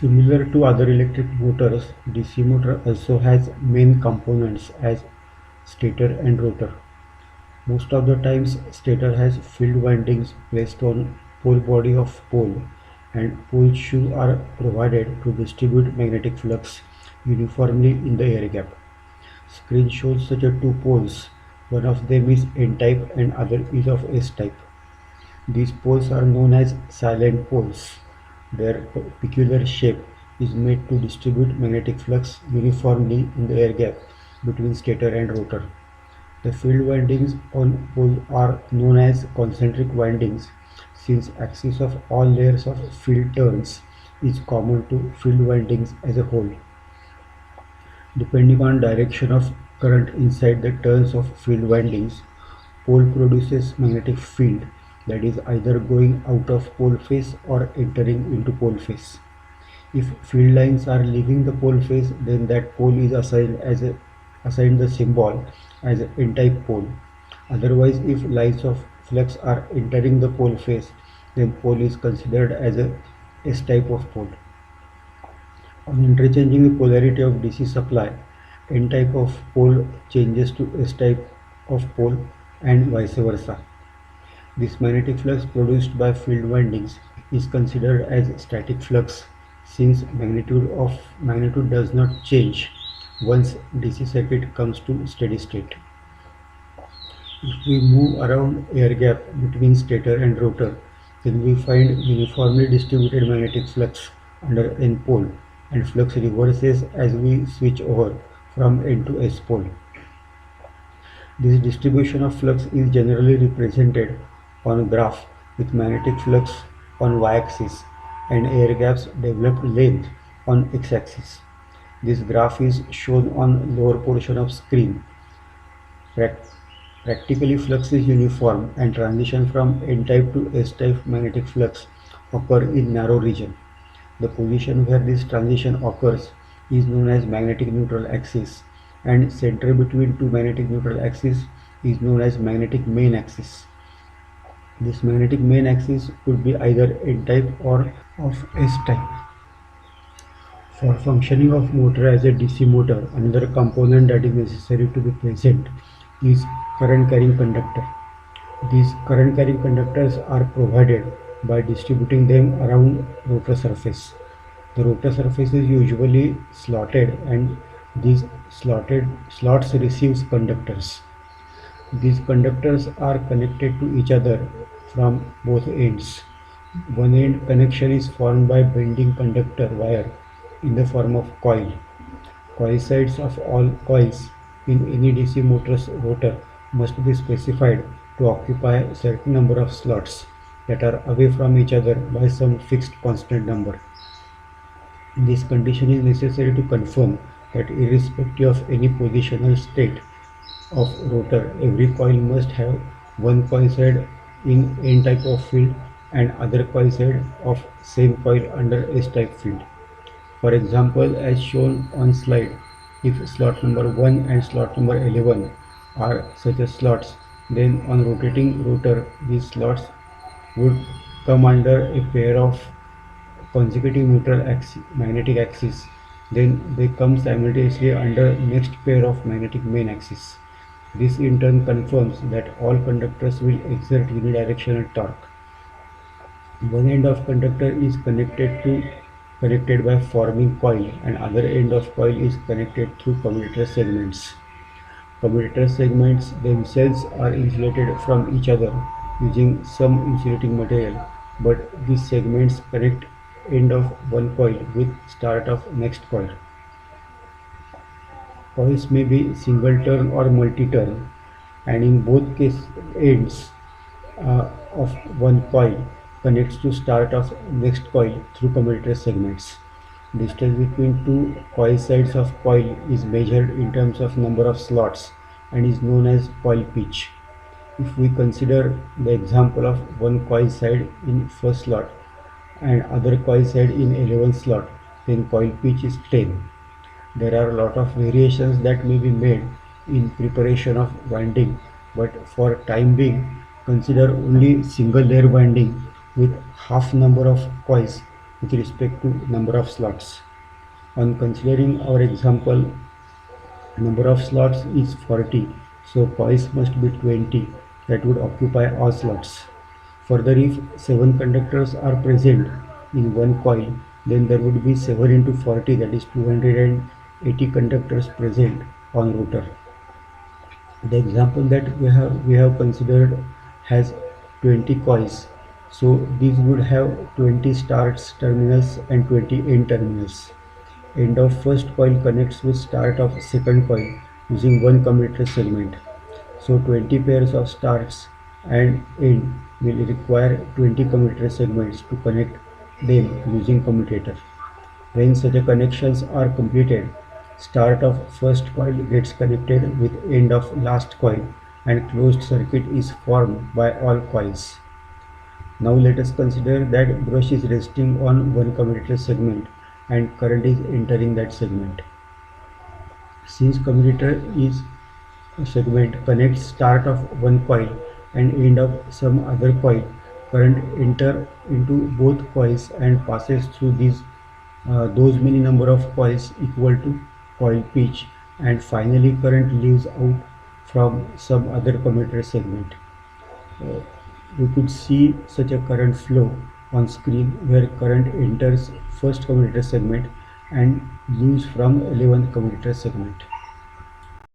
Similar to other electric motors, DC motor also has main components as stator and rotor. Most of the times stator has field windings placed on pole body of pole, and pole shoes are provided to distribute magnetic flux uniformly in the air gap. Screen shows such a two poles. One of them is N-type and other is of S-type. These poles are known as silent poles. Their peculiar shape is made to distribute magnetic flux uniformly in the air gap between stator and rotor. The field windings on pole are known as concentric windings since axis of all layers of field turns is common to field windings as a whole. Depending on direction of current inside the turns of field windings, pole produces magnetic field that is either going out of pole face or entering into pole face. If field lines are leaving the pole face, then that pole is assigned the symbol as an N-type pole. Otherwise, if lines of flux are entering the pole face, then pole is considered as a S-type of pole. On interchanging the polarity of DC supply, N-type of pole changes to S-type of pole and vice versa. This magnetic flux produced by field windings is considered as static flux since magnitude does not change once DC circuit comes to steady state. If we move around air gap between stator and rotor, then we find uniformly distributed magnetic flux under N pole, and flux reverses as we switch over from N to S pole. This distribution of flux is generally represented on a graph with magnetic flux on y-axis and air gaps developed length on x-axis. This graph is shown on lower portion of screen. Practically, flux is uniform and transition from N-type to S-type magnetic flux occur in narrow region. The position where this transition occurs is known as magnetic neutral axis, and center between two magnetic neutral axes is known as magnetic main axis. This magnetic main axis could be either N-type or of S-type. For functioning of motor as a DC motor, another component that is necessary to be present is current carrying conductor. These current carrying conductors are provided by distributing them around rotor surface. The rotor surface is usually slotted, and these slotted slots receives conductors. These conductors are connected to each other from both ends. One end connection is formed by bending conductor wire in the form of coil. Coil sides of all coils in any DC motor's rotor must be specified to occupy a certain number of slots that are away from each other by some fixed constant number. This condition is necessary to confirm that irrespective of any positional state of rotor, every coil must have one coil side in N-type of field and other coil side of same coil under S-type field. For example, as shown on slide, if slot number 1 and slot number 11 are such as slots, then on rotating rotor, these slots would come under a pair of consecutive neutral magnetic axis. Then they come simultaneously under next pair of magnetic main axis. This in turn confirms that all conductors will exert unidirectional torque. One end of conductor is connected by forming coil, and other end of coil is connected through commutator segments. Commutator segments themselves are insulated from each other using some insulating material, but these segments connect end of one coil with start of next coil. Coils may be single turn or multi-turn, and in both case ends of one coil connects to start of next coil through commutator segments. Distance between two coil sides of coil is measured in terms of number of slots and is known as coil pitch. If we consider the example of one coil side in first slot and other coil side in 11th slot, then coil pitch is 10. There are a lot of variations that may be made in preparation of winding, but for time being, consider only single layer winding with half number of coils with respect to number of slots. On considering our example, number of slots is 40, so coils must be 20 that would occupy all slots. Further, if 7 conductors are present in one coil, then there would be 7 into 40, that is 280 conductors present on rotor. The example that we have considered has 20 coils, so these would have 20 starts terminals and 20 end terminals. End of first coil connects with start of second coil using one commutator segment. So 20 pairs of starts and end will require 20 commutator segments to connect them using commutator. When such connections are completed, start of first coil gets connected with end of last coil and closed circuit is formed by all coils. Now let us consider that brush is resting on one commutator segment and current is entering that segment. Since commutator is a segment connects start of one coil and end of some other coil, current enter into both coils and passes through those many number of coils equal to coil pitch, and finally current leaves out from some other commutator segment. Uh, we could see such a current flow on screen where current enters first commutator segment and leaves from 11th commutator segment.